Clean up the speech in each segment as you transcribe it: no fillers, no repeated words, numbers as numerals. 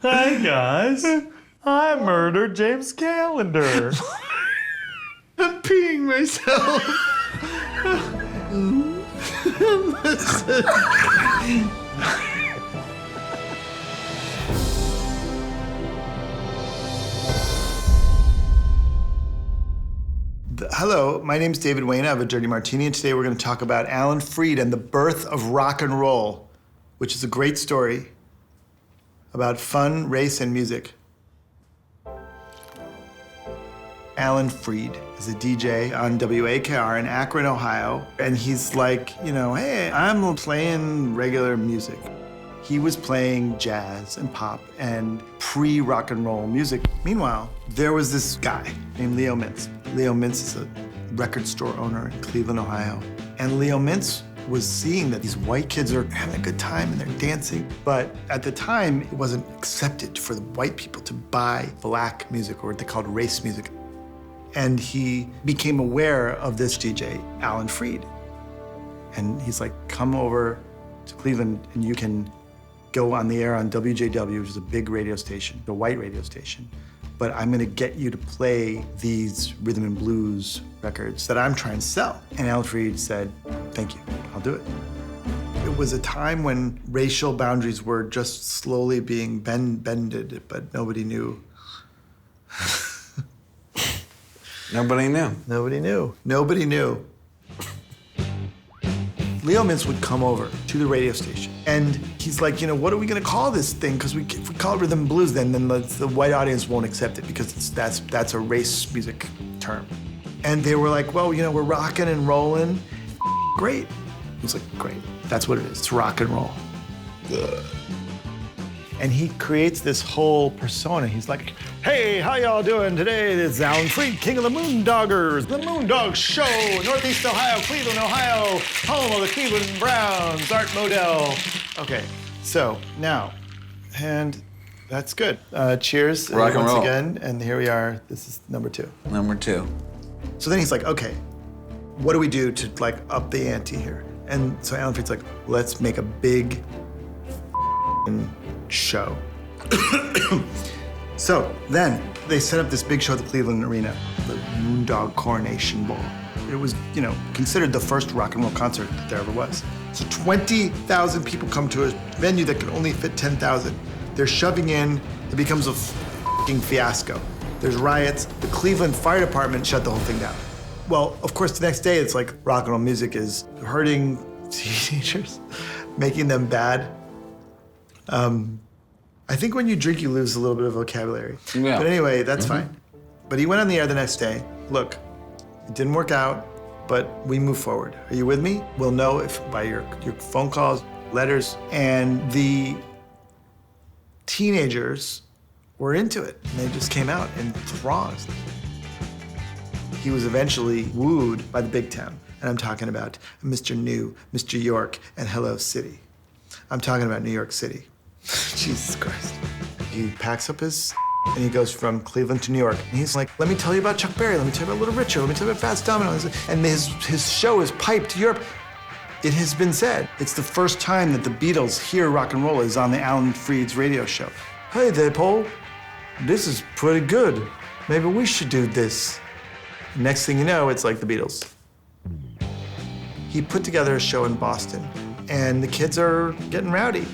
Hi, guys. I murdered James Callender. I'm peeing myself. Hello, my name's David Wayne. I have a Dirty Martini, and today we're going to talk about Alan Freed and the birth of rock and roll, which is a great story about fun, race, and music. Alan Freed is a DJ on WAKR in Akron, Ohio, and he's like, hey, I'm playing regular music. He was playing jazz and pop and pre-rock and roll music. Meanwhile, there was this guy named Leo Mintz. Leo Mintz is a record store owner in Cleveland, Ohio. And Leo Mintz was seeing that these white kids are having a good time and they're dancing. But at the time, it wasn't accepted for the white people to buy black music, or what they called race music. And he became aware of this DJ, Alan Freed. And he's like, come over to Cleveland and you can go on the air on WJW, which is a big radio station, a white radio station. But I'm gonna get you to play these rhythm and blues records that I'm trying to sell. And Alan Freed said, thank you, I'll do it. It was a time when racial boundaries were just slowly being bended, but nobody knew. Nobody knew. Nobody knew. Nobody knew. Leo Mintz would come over to the radio station, and he's like, what are we gonna call this thing? Because if we call it rhythm and blues, then the white audience won't accept it because that's a race music term. And they were like, well, we're rocking and rolling. Great. He was like, great. That's what it is. It's rock and roll. Ugh. And he creates this whole persona. He's like, hey, how y'all doing today? It's Alan Freed, king of the Moondoggers, the Moondog Show, Northeast Ohio, Cleveland, Ohio, home of the Cleveland Browns, Art Modell. Okay, so now, and that's good. Cheers. Rock and once roll. Again, and here we are. This is number 2. Number 2. So then he's like, okay, what do we do to up the ante here? And so Alan Freed's like, let's make a big show. So then they set up this big show at the Cleveland Arena, the Moondog Coronation Bowl. It was, considered the first rock and roll concert that there ever was. So 20,000 people come to a venue that could only fit 10,000. They're shoving in, it becomes a f***ing fiasco. There's riots, the Cleveland Fire Department shut the whole thing down. Well, of course, the next day it's like rock and roll music is hurting teenagers, making them bad. I think when you drink, you lose a little bit of vocabulary. Yeah. But anyway, that's fine. But he went on the air the next day. Look, it didn't work out, but we move forward. Are you with me? We'll know if by your phone calls, letters, and the teenagers were into it. And they just came out in throngs. He was eventually wooed by the big town. And I'm talking about Mr. New, Mr. York, and Hello City. I'm talking about New York City. Jesus Christ. He packs up his and he goes from Cleveland to New York. And he's like, let me tell you about Chuck Berry, let me tell you about Little Richard, let me tell you about Fats Domino. And his show is piped to Europe. It has been said, it's the first time that the Beatles hear rock and roll is on the Alan Freed's radio show. Hey there, Paul. This is pretty good. Maybe we should do this. Next thing you know, it's like the Beatles. He put together a show in Boston, and the kids are getting rowdy.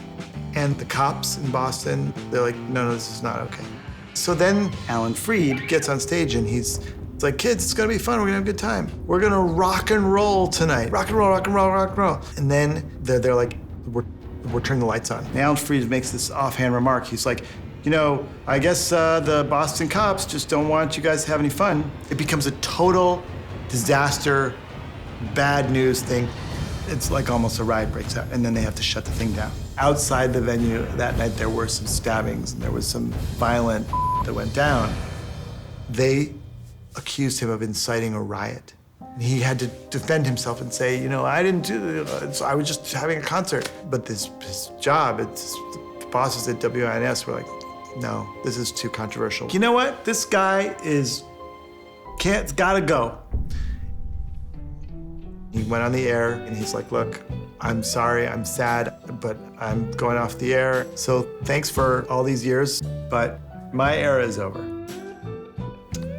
And the cops in Boston, they're like, no, this is not okay. So then Alan Freed gets on stage and it's like, kids, it's gonna be fun, we're gonna have a good time. We're gonna rock and roll tonight. Rock and roll, rock and roll, rock and roll. And then they're like, we're turning the lights on. And Alan Freed makes this offhand remark. He's like, I guess the Boston cops just don't want you guys to have any fun. It becomes a total disaster, bad news thing. It's like almost a riot breaks out, and then they have to shut the thing down. Outside the venue that night, there were some stabbings, and there was some violent that went down. They accused him of inciting a riot. And he had to defend himself and say, I didn't do it. I was just having a concert. But his job, the bosses at WINS were like, no, this is too controversial. You know what? This guy gotta go. He went on the air and he's like, look, I'm sorry, I'm sad, but I'm going off the air. So thanks for all these years, but my era is over.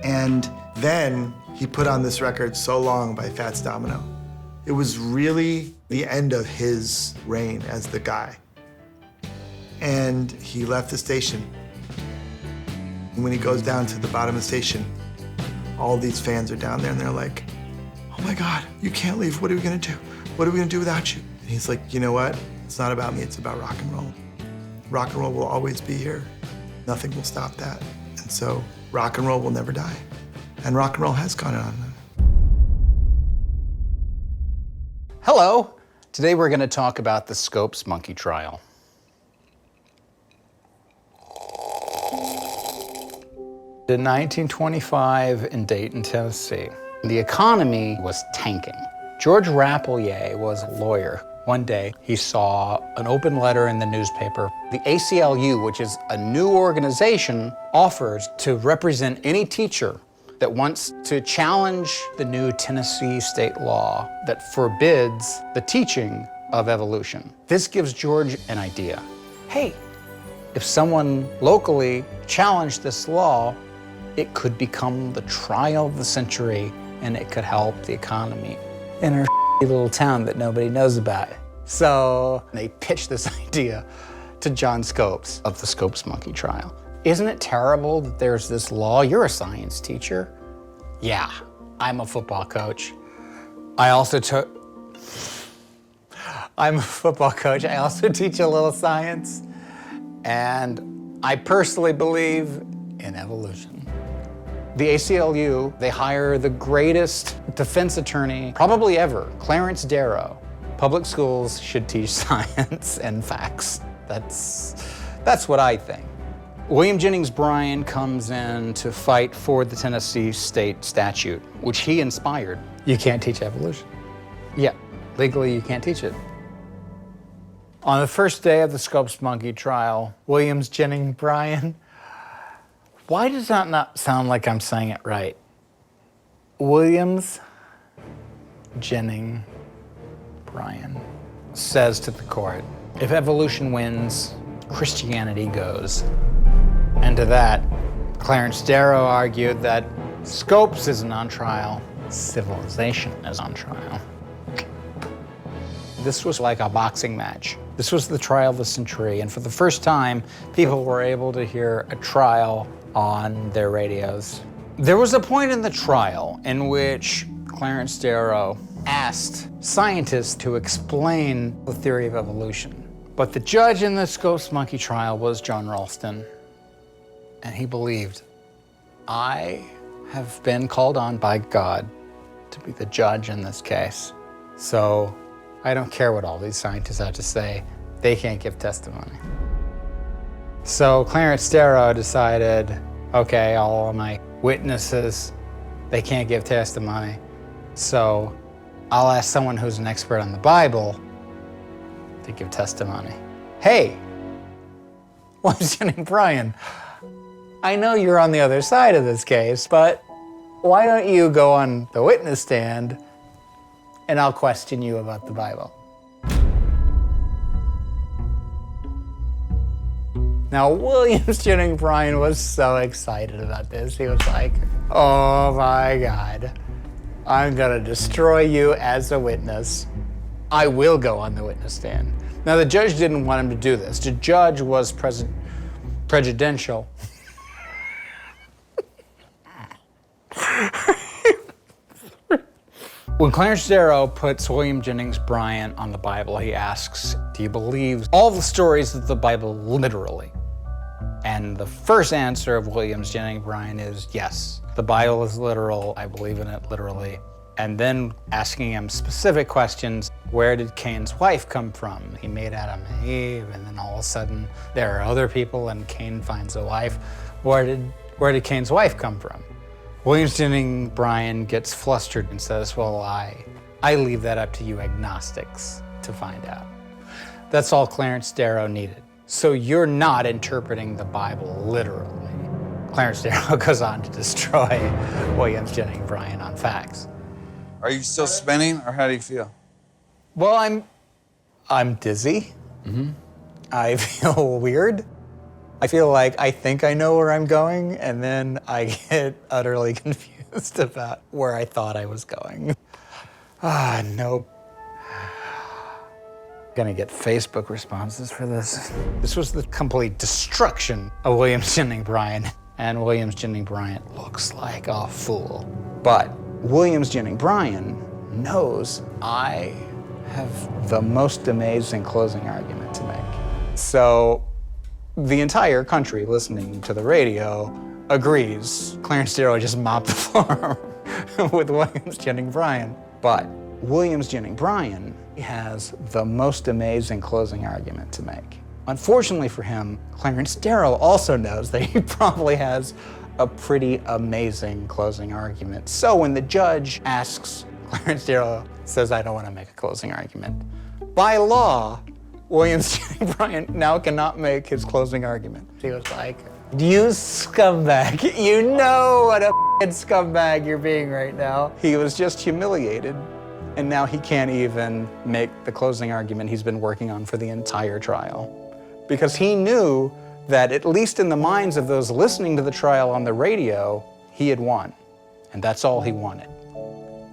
And then he put on this record, So Long by Fats Domino. It was really the end of his reign as the guy. And he left the station. And when he goes down to the bottom of the station, all these fans are down there and they're like, oh my God, you can't leave. What are we gonna do? What are we gonna do without you? And he's like, you know what? It's not about me, it's about rock and roll. Rock and roll will always be here. Nothing will stop that. And so rock and roll will never die. And rock and roll has gone on. Hello. Today we're going to talk about the Scopes monkey trial. In 1925 in Dayton, Tennessee, the economy was tanking. George Rapelier was a lawyer. One day, he saw an open letter in the newspaper. The ACLU, which is a new organization, offers to represent any teacher that wants to challenge the new Tennessee state law that forbids the teaching of evolution. This gives George an idea. Hey, if someone locally challenged this law, it could become the trial of the century and it could help the economy in our little town that nobody knows about. So they pitched this idea to John Scopes of the Scopes monkey trial. Isn't it terrible that there's this law? You're a science teacher. Yeah, I'm a football coach. I'm a football coach. I also teach a little science. And I personally believe in evolution. The ACLU, they hire the greatest defense attorney probably ever, Clarence Darrow. Public schools should teach science and facts. That's what I think. William Jennings Bryan comes in to fight for the Tennessee state statute, which he inspired. You can't teach evolution. Yeah, legally you can't teach it. On the first day of the Scopes monkey trial, William Jennings Bryan, why does that not sound like I'm saying it right? Williams Jennings Bryan says to the court, if evolution wins, Christianity goes. And to that, Clarence Darrow argued that Scopes isn't on trial, civilization is on trial. This was like a boxing match. This was the trial of the century, and for the first time, people were able to hear a trial on their radios. There was a point in the trial in which Clarence Darrow asked scientists to explain the theory of evolution. But the judge in the Scopes monkey trial was John Ralston, and he believed, I have been called on by God to be the judge in this case. So I don't care what all these scientists have to say. They can't give testimony. So Clarence Darrow decided, okay, all of my witnesses, they can't give testimony. So I'll ask someone who's an expert on the Bible to give testimony. Hey, William Jennings Bryan, I know you're on the other side of this case, but why don't you go on the witness stand and I'll question you about the Bible. Now, William Jennings Bryan was so excited about this. He was like, oh my God, I'm gonna destroy you as a witness. I will go on the witness stand. Now, the judge didn't want him to do this. The judge was prejudicial. When Clarence Darrow puts William Jennings Bryan on the Bible, he asks, do you believe all the stories of the Bible literally? And the first answer of William Jennings Bryan is yes. The Bible is literal. I believe in it literally. And then asking him specific questions. Where did Cain's wife come from? He made Adam and Eve, and then all of a sudden there are other people and Cain finds a wife. Where did Cain's wife come from? William Jennings Bryan gets flustered and says, well, I leave that up to you agnostics to find out. That's all Clarence Darrow needed. So you're not interpreting the Bible literally. Clarence Darrow goes on to destroy William Jennings Bryan on facts. Are you still spinning, or how do you feel? Well, I'm dizzy. I feel weird. I feel like I think I know where I'm going, and then I get utterly confused about where I thought I was going. Nope. Gonna get Facebook responses for this. This was the complete destruction of Williams Jennings Bryan. And Williams Jennings Bryan looks like a fool. But Williams Jennings Bryan knows I have the most amazing closing argument to make. So the entire country listening to the radio agrees Clarence Darrow just mopped the floor with Williams Jennings Bryan. But Williams Jennings Bryan has the most amazing closing argument to make. Unfortunately for him, Clarence Darrow also knows that he probably has a pretty amazing closing argument. So when the judge asks, Clarence Darrow says, I don't want to make a closing argument. By law, Williams Jennings Bryan now cannot make his closing argument. He was like, you scumbag, you know what a f***ing scumbag you're being right now. He was just humiliated, and now he can't even make the closing argument he's been working on for the entire trial. Because he knew that, at least in the minds of those listening to the trial on the radio, he had won. And that's all he wanted.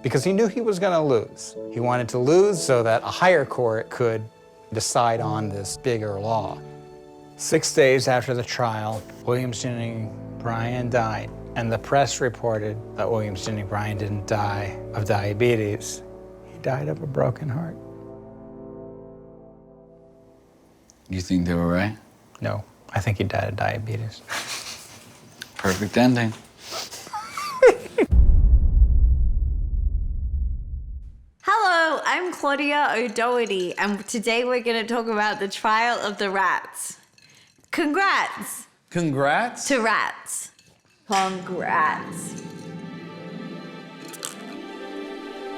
Because he knew he was gonna lose. He wanted to lose so that a higher court could decide on this bigger law. 6 days after the trial, Williams Jennings Bryan died. And the press reported that Williams Jennings Bryan didn't die of diabetes. He died of a broken heart. You think they were right? No, I think he died of diabetes. Perfect ending. Hello, I'm Claudia O'Doherty, and today we're going to talk about the trial of the rats. Congrats Congrats. to rats. Congrats.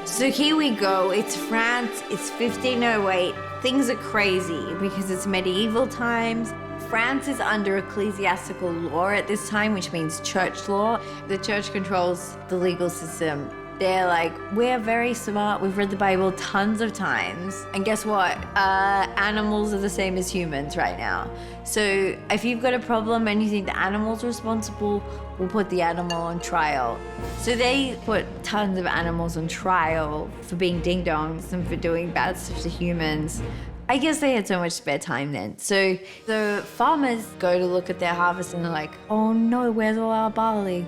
So here we go. It's France. It's 1508. Things are crazy because it's medieval times. France is under ecclesiastical law at this time, which means church law. The church controls the legal system. They're like, we're very smart. We've read the Bible tons of times. And guess what? Animals are the same as humans right now. So if you've got a problem and you think the animal's responsible, we'll put the animal on trial. So they put tons of animals on trial for being ding-dongs and for doing bad stuff to humans. I guess they had so much spare time then. So the farmers go to look at their harvest and they're like, oh no, where's all our barley?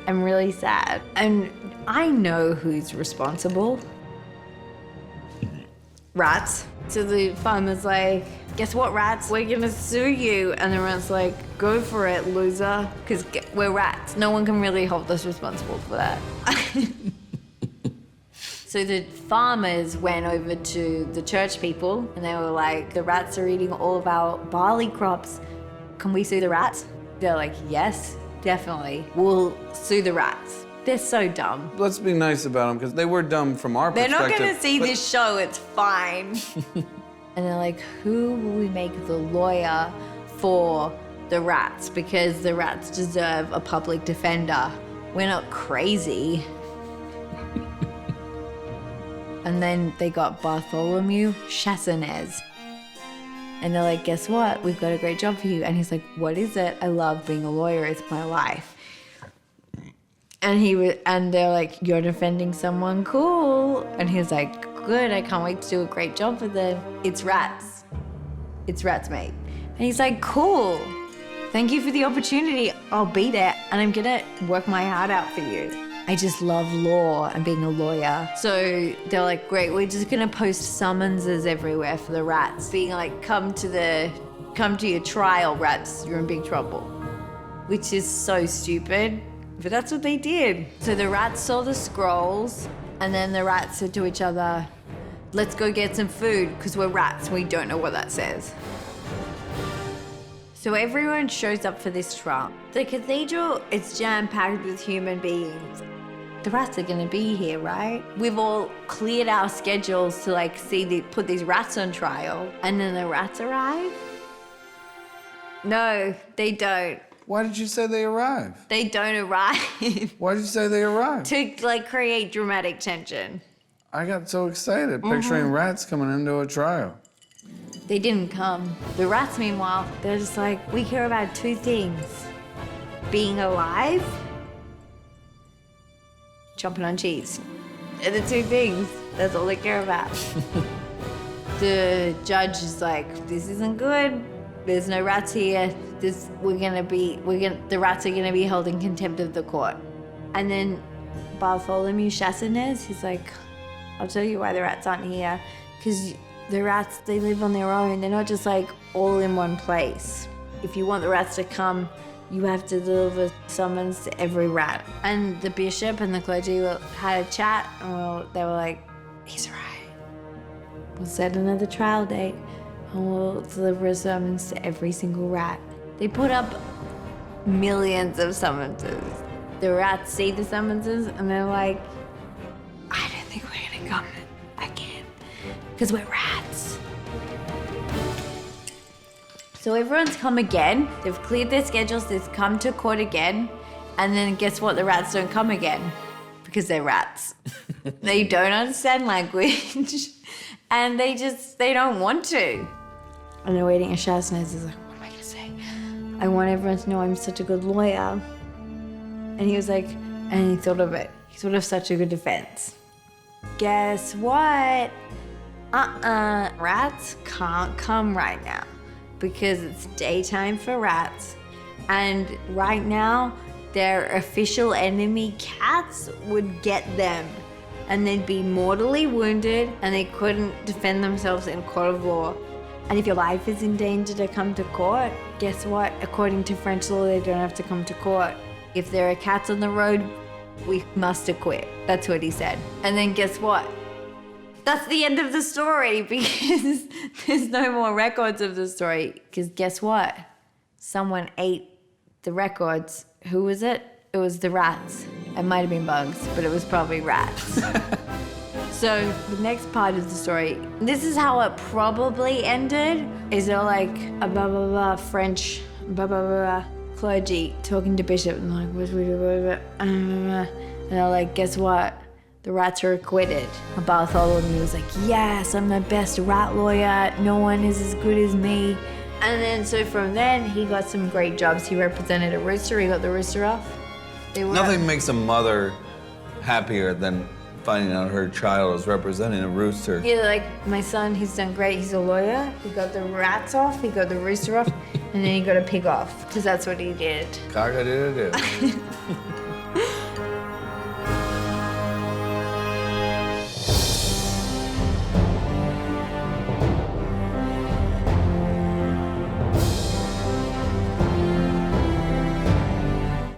I'm really sad. And I know who's responsible. Rats. So the farmer's like, guess what, rats? We're gonna sue you. And the rat's like, go for it, loser. Because we're rats. No one can really hold us responsible for that. So the farmers went over to the church people and they were like, the rats are eating all of our barley crops. Can we sue the rats? They're like, yes, definitely. We'll sue the rats. They're so dumb. Let's be nice about them because they were dumb from our They're perspective. not gonna see this show, it's fine. And they're like, who will we make the lawyer for the rats? Because the rats deserve a public defender. We're not crazy. And then they got Bartholomew Chassenez. And they're like, guess what? We've got a great job for you. And he's like, what is it? I love being a lawyer. It's my life. And they're like, you're defending someone cool. And he was like, good. I can't wait to do a great job for them. It's rats. It's rats, mate. And he's like, cool. Thank you for the opportunity. I'll be there. And I'm going to work my heart out for you. I just love law and being a lawyer. So they're like, great, we're just gonna post summonses everywhere for the rats, being like, come to your trial, rats, you're in big trouble. Which is so stupid, but that's what they did. So the rats saw the scrolls, and then the rats said to each other, let's go get some food, because we're rats, we don't know what that says. So everyone shows up for this trial. The cathedral is jam-packed with human beings. The rats are gonna be here, right? We've all cleared our schedules to put these rats on trial, and then the rats arrive? No, they don't. Why did you say they arrived? They don't arrive. Why did you say they arrived? To create dramatic tension. I got so excited picturing rats coming into a trial. They didn't come. The rats, meanwhile, they're just like, we care about two things. Being alive, chomping on cheese. They're the two things. That's all they care about. The judge is like, this isn't good. There's no rats here. The rats are gonna be held in contempt of the court. And then Bartholomew Chassenez, he's like, I'll tell you why the rats aren't here. Because the rats, they live on their own. They're not just like all in one place. If you want the rats to come, you have to deliver summons to every rat. And the bishop and the clergy had a chat, and they were like, he's right. We'll set another trial date, and we'll deliver a summons to every single rat. They put up millions of summonses. The rats see the summonses, and they're like, I don't think we're gonna come again, because we're rats. So everyone's come again. They've cleared their schedules. They've come to court again. And then guess what? The rats don't come again because they're rats. They don't understand language. And they don't want to. And they're waiting. And Chassenez is like, what am I going to say? I want everyone to know I'm such a good lawyer. And he was like, and he thought of it. He thought of such a good defense. Guess what? Rats can't come right now, because it's daytime for rats. And right now, their official enemy cats would get them. And they'd be mortally wounded, and they couldn't defend themselves in court of law. And if your life is in danger to come to court, guess what? According to French law, they don't have to come to court. If there are cats on the road, we must acquit. That's what he said. And then guess what? That's the end of the story, because there's no more records of the story. Because guess what? Someone ate the records. Who was it? It was the rats. It might have been bugs, but it was probably rats. So the next part of the story, this is how it probably ended, is they're like a blah, blah, blah, French, blah, blah, blah, clergy talking to bishop, and like, what do we do, blah, blah, blah, and they're like, guess what? The rats are acquitted. And Bartholomew was like, yes, I'm the best rat lawyer. No one is as good as me. And then, so from then, he got some great jobs. He represented a rooster. He got the rooster off. Nothing makes a mother happier than finding out her child is representing a rooster. Yeah, like, my son, he's done great. He's a lawyer. He got the rats off. He got the rooster off. And then he got a pig off, because that's what he did. Cock-a-doodle-doo.